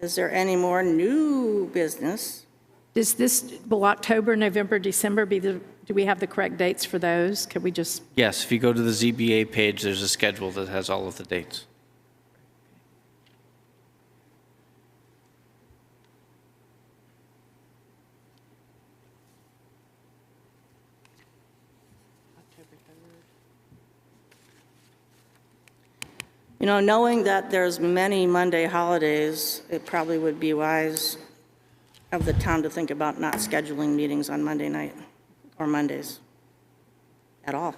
Is there any more new business? Does this, will October, November, December be the, do we have the correct dates for those? Could we just, Yes, if you go to the ZBA page, there's a schedule that has all of the dates. You know, knowing that there's many Monday holidays, it probably would be wise of the town to think about not scheduling meetings on Monday night or Mondays at all.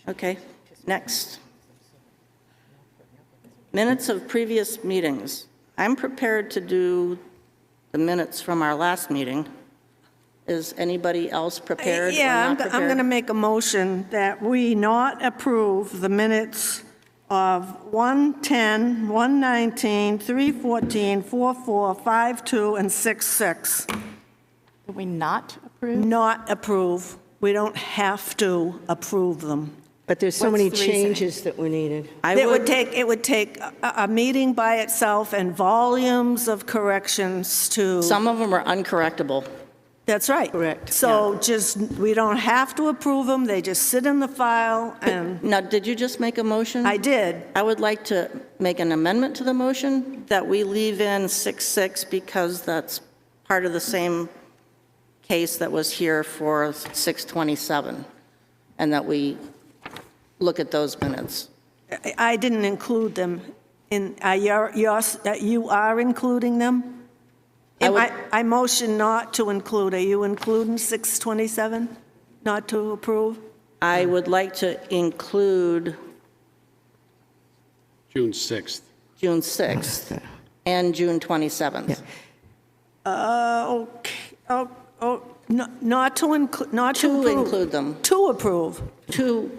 Okay, next. Minutes of previous meetings. I'm prepared to do the minutes from our last meeting. Is anybody else prepared or Yeah, not I'm prepared? going to make a motion that we not approve the minutes of 110, 119, 314, 44, 52, and 66. can we not approve? Not approve. We don't have to approve them. But there's so What's many the reason? changes that were needed. It would take a meeting by itself and volumes of corrections to. Some of them are uncorrectable. That's right. Correct. So just, we don't have to approve them, they just sit in the file, and Now, did you just make a motion? I did. I would like to make an amendment to the motion that we leave in 6-6 because that's part of the same case that was here for 627, and that we look at those minutes. I didn't include them in, you are including them? I motion not to include. Are you including 627? Not to approve? I would like to include June 6th. June 6th and June 27th. Okay, not to include, not to To approve. include them. To approve. To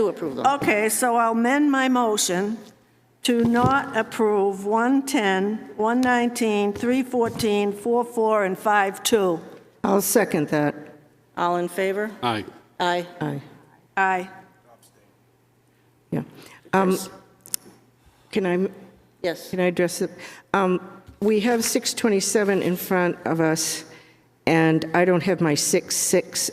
approve them. Okay, so I'll amend my motion to not approve 110, 119, 314, 44, and 52. I'll second that. All in favor? Aye. Aye. Aye. Aye. Yeah. Can I Yes. address it? We have 627 in front of us, and I don't have my 6-6.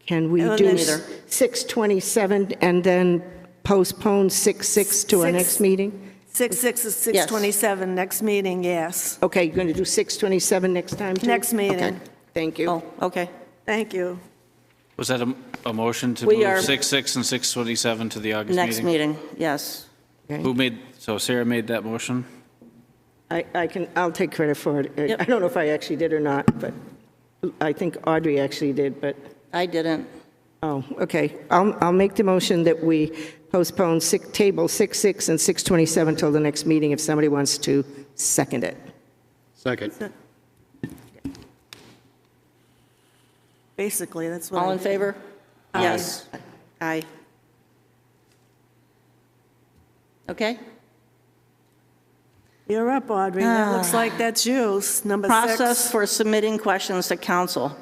Can we don't do either. 627 and then postpone 6-6 to our next meeting? 6-6 is 627, next meeting, yes. Okay, you're going to do 627 next time, too? Next meeting. Okay, thank you. Oh, okay. Thank you. Was that a motion to We move are- 6-6 and 627 to the August meeting? Next meeting, yes. Who made, so Sarah made that motion? I'll take credit for it. Yep. I don't know if I actually did or not, but I think Audrey actually did, but, I didn't. oh, okay. I'll make the motion that we postpone table 6-6 and 627 till the next meeting if somebody wants to second it. Second. Basically, that's what I All in did. favor? Aye. Yes. Aye. Okay? You're up, Audrey. That looks like that's you, number 6. Process for submitting questions to council.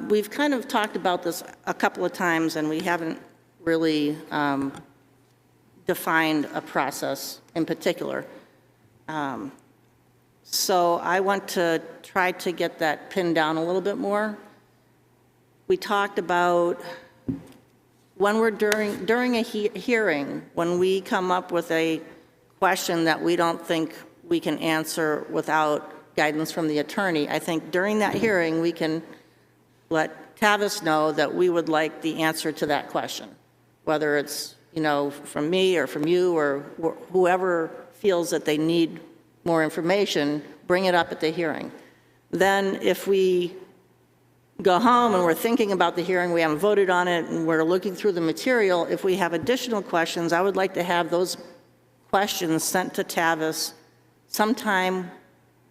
We've kind of talked about this a couple of times, and we haven't really defined a process in particular. So I want to try to get that pinned down a little bit more. We talked about when we're during a hearing, when we come up with a question that we don't think we can answer without guidance from the attorney, I think during that hearing, we can let Tavis know that we would like the answer to that question, whether it's, from me or from you or whoever feels that they need more information, bring it up at the hearing. Then if we go home and we're thinking about the hearing, we haven't voted on it, and we're looking through the material, if we have additional questions, I would like to have those questions sent to Tavis sometime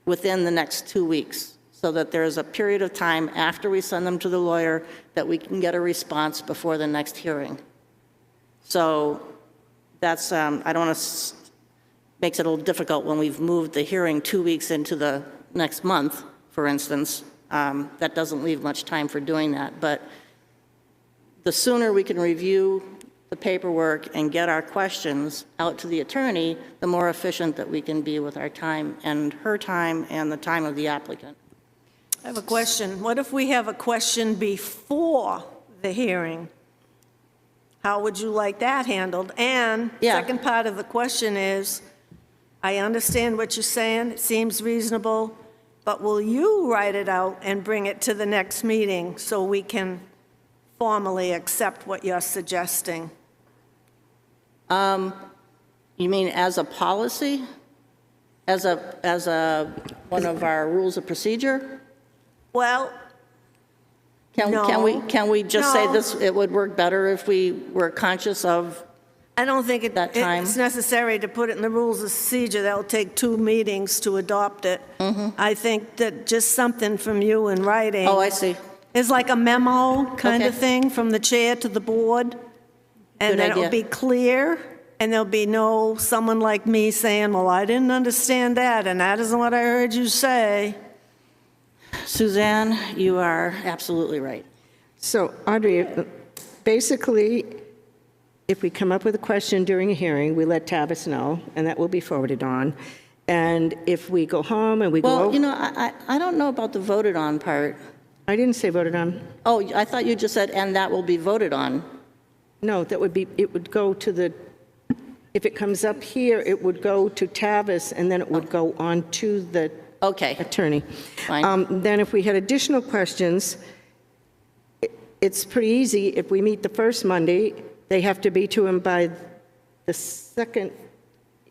within the next 2 weeks, so that there's a period of time after we send them to the lawyer that we can get a response before the next hearing. So that's, I don't want to, makes it a little difficult when we've moved the hearing 2 weeks into the next month, for instance. That doesn't leave much time for doing that. But the sooner we can review the paperwork and get our questions out to the attorney, the more efficient that we can be with our time and her time and the time of the applicant. I have a question. What if we have a question before the hearing? How would you like that handled? And second part of the question is, I understand what you're saying, it seems reasonable, but will you write it out and bring it to the next meeting so we can formally accept what you're suggesting? You mean as a policy? As one of our rules of procedure? Well, Can we just say No. this, it would work better if we were conscious of, I don't think That time. it's necessary to put it in the rules of procedure. That'll take 2 meetings to adopt it. I think that just something from you in writing. oh, I see. Is like a memo kind of Okay. thing from the chair to the board. And Good then it'll idea. be clear, and there'll be no someone like me saying, well, I didn't understand that, and that isn't what I heard you say. Suzanne, you are absolutely right. So Audrey, basically, if we come up with a question during a hearing, we let Tavis know, and that will be forwarded on. And if we go home and we go Well, over... I don't know about the voted on part. I didn't say voted on. Oh, I thought you just said, and that will be voted on. No, that would be, it would go to the, if it comes up here, it would go to Tavis, and then it would go on to the Okay, attorney. fine. Then if we had additional questions, it's pretty easy. If we meet the first Monday, they have to be to him by the second.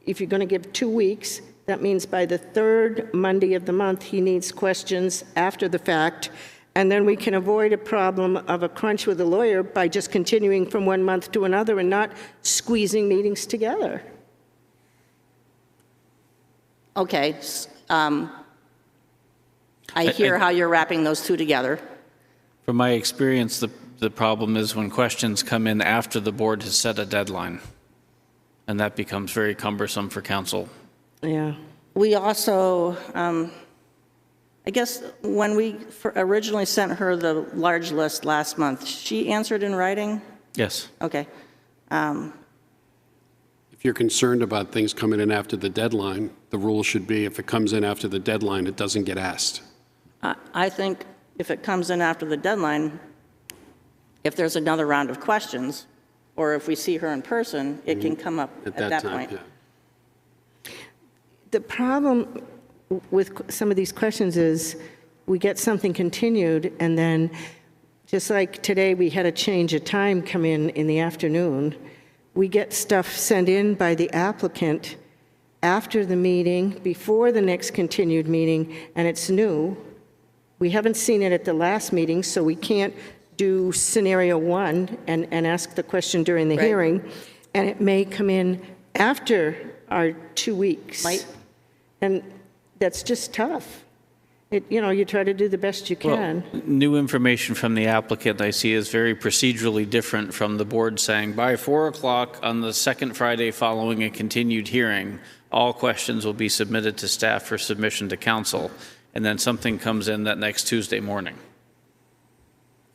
If you're going to give 2 weeks, that means by the third Monday of the month, he needs questions after the fact. And then we can avoid a problem of a crunch with a lawyer by just continuing from 1 month to another and not squeezing meetings together. Okay. I hear how you're wrapping those two together. From my experience, the problem is when questions come in after the board has set a deadline, and that becomes very cumbersome for counsel. Yeah. We also, I guess, when we originally sent her the large list last month, she answered in writing? Yes. Okay. If you're concerned about things coming in after the deadline, the rule should be if it comes in after the deadline, it doesn't get asked. I think if it comes in after the deadline, if there's another round of questions, or if we see her in person, it can come up at that time, point. yeah. The problem with some of these questions is we get something continued, and then, just like today, we had a change of time come in the afternoon. We get stuff sent in by the applicant after the meeting, before the next continued meeting, and it's new. We haven't seen it at the last meeting, so we can't do scenario one and ask the question during the Right. hearing. And it may come in after our 2 weeks. Might. And that's just tough. You try to do the best you can. Well, new information from the applicant I see is very procedurally different from the board saying, by 4 o'clock on the second Friday following a continued hearing, all questions will be submitted to staff for submission to council, and then something comes in that next Tuesday morning.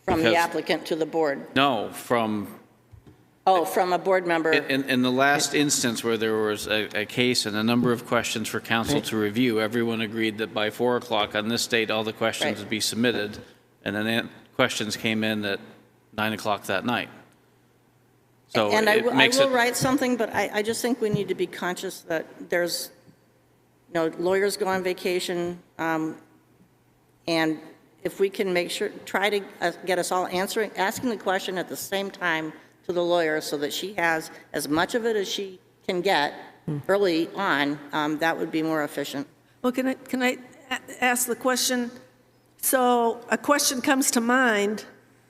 From the Because- applicant to the board. No, from Oh, from a board member. In the last instance where there was a case and a number of questions for council to review, everyone agreed that by 4 o'clock on this date, all the questions Right. would be submitted, and then questions came in at 9 o'clock that night. So And I it will makes it, write something, but I just think we need to be conscious that there's, lawyers go on vacation, and if we can make sure, try to get us all asking the question at the same time to the lawyer so that she has as much of it as she can get early on, that would be more efficient. Well, can I ask the question? So a question comes to mind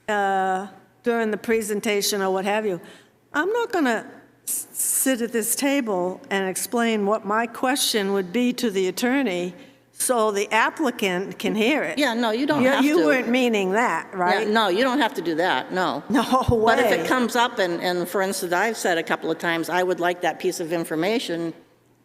during the presentation or what have you. I'm not going to sit at this table and explain what my question would be to the attorney so the applicant can hear it. Yeah, no, you don't have to. You weren't meaning that, right? Yeah, no, you don't have to do that, no. No way. But if it comes up, and for instance, I've said a couple of times, I would like that piece of information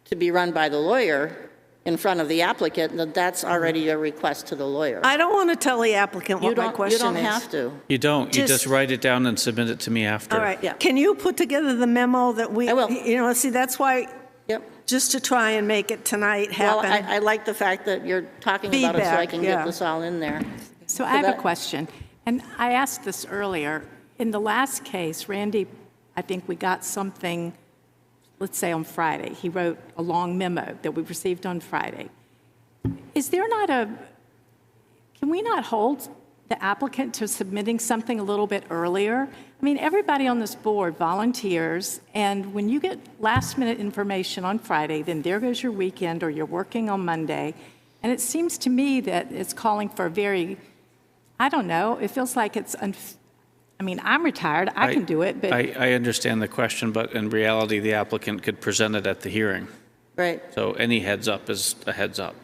to be run by the lawyer in front of the applicant, that's already a request to the lawyer. I don't want to tell the applicant what my question is. You don't have to. you don't, you Just- just write it down and submit it to me after. All right. Yeah. Can you put together the memo that we? I will. See, that's why, Yep. just to try and make it tonight Well, happen. I like the fact that you're talking about it so I Feedback, can yeah. get this all in there. So I have a that- question, and I asked this earlier. In the last case, Randy, I think we got something, let's say on Friday. He wrote a long memo that we received on Friday. Is there not can we not hold the applicant to submitting something a little bit earlier? I mean, everybody on this board volunteers, and when you get last-minute information on Friday, then there goes your weekend, or you're working on Monday. And it seems to me that it's calling for a very, I don't know, it feels like it's, I mean, I'm retired, I can do it, but I understand the question, but in reality, the applicant could present it at the hearing. Right. So any heads up is a heads up.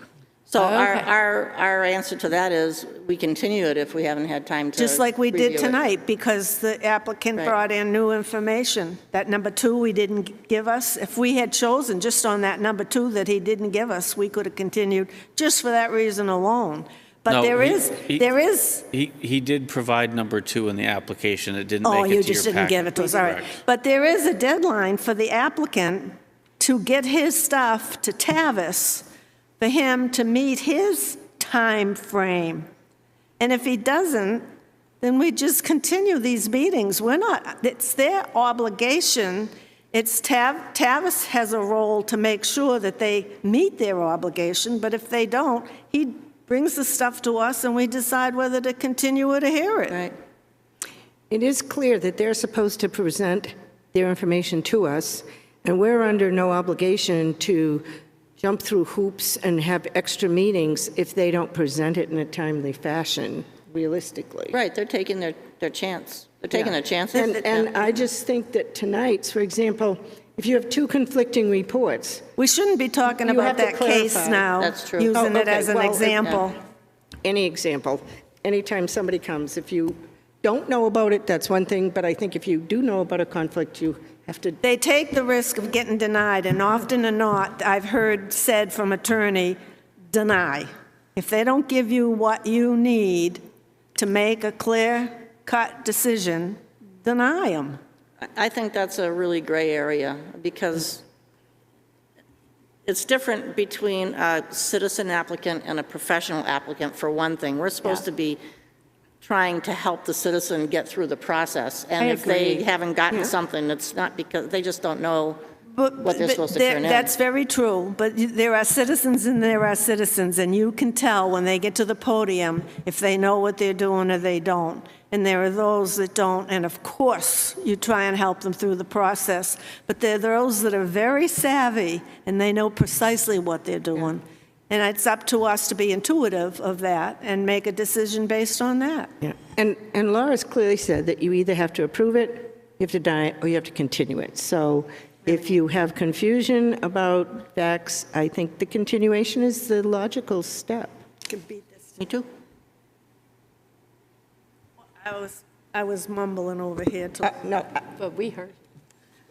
So Oh, okay. our answer to that is we continue it if we haven't had time to Just like we did review it. tonight, because the applicant Right. brought in new information. That number 2 we didn't give us. If we had chosen just on that number 2 that he didn't give us, we could have continued just for that reason alone. But No, there he- is. He did provide number 2 in the application. It didn't Oh, make it to you your just didn't packet. give it to us, all right. Correct. But there is a deadline for the applicant to get his stuff to Tavis, for him to meet his time frame. And if he doesn't, then we just continue these meetings. We're not, it's their obligation. It's Tavis has a role to make sure that they meet their obligation, but if they don't, he brings the stuff to us and we decide whether to continue or to hear it. Right. It is clear that they're supposed to present their information to us, and we're under no obligation to jump through hoops and have extra meetings if they don't present it in a timely fashion, realistically. Right, they're taking their chance. They're taking their chances. And I just think that tonight's, for example, if you have 2 conflicting reports, We shouldn't be talking You about have to that case clarify. now. That's true. Using Oh, it as okay, an well, example. any example, anytime somebody comes, if you don't know about it, that's one thing, but I think if you do know about a conflict, you have to, They take the risk of getting denied, and often or not, I've heard said from attorney, deny. If they don't give you what you need to make a clear-cut decision, deny them. I think that's a really gray area, because it's different between a citizen applicant and a professional applicant, for one thing. We're supposed to be trying to help the citizen get through the process. And I if they agree. haven't gotten something, it's not because, they just don't know what they're supposed to there- turn in. That's very true, but there are citizens and there are citizens, and you can tell when they get to the podium if they know what they're doing or they don't. And there are those that don't, and of course, you try and help them through the process. But there are those that are very savvy, and they know precisely what they're doing. And it's up to us to be intuitive of that and make a decision based on that. yeah. And Laura's clearly said that you either have to approve it, you have to deny it, or you have to continue it. So if you have confusion about facts, I think the continuation is the logical step. Me too. I was mumbling over here too. No, but we heard.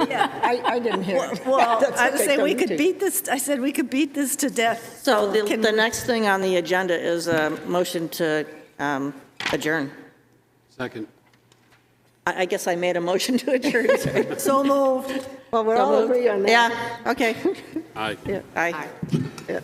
I didn't hear it. Well, That's I okay, say we don't could take- beat this, I said we could beat this to death. So Can- the next thing on the agenda is a motion to adjourn. Second. I guess I made a motion to adjourn. So moved. Well, we're all agree on that. Yeah, okay. Aye. Aye. Yeah.